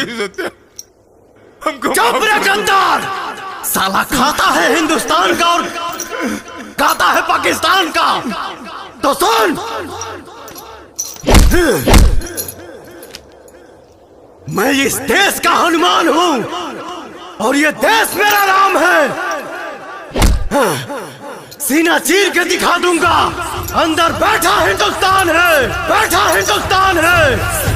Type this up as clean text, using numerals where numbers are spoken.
नहीं सत्या, हमको चुप रे गद्दार! साला खाता है हिंदुस्तान का और खाता है पाकिस्तान का। तो सुन, मैं इस देश का हनुमान हूं और ये देश मेरा राम है। सीना चीर के दिखा दूंगा, अंदर बैठा हिंदुस्तान है, बैठा हिंदुस्तान है।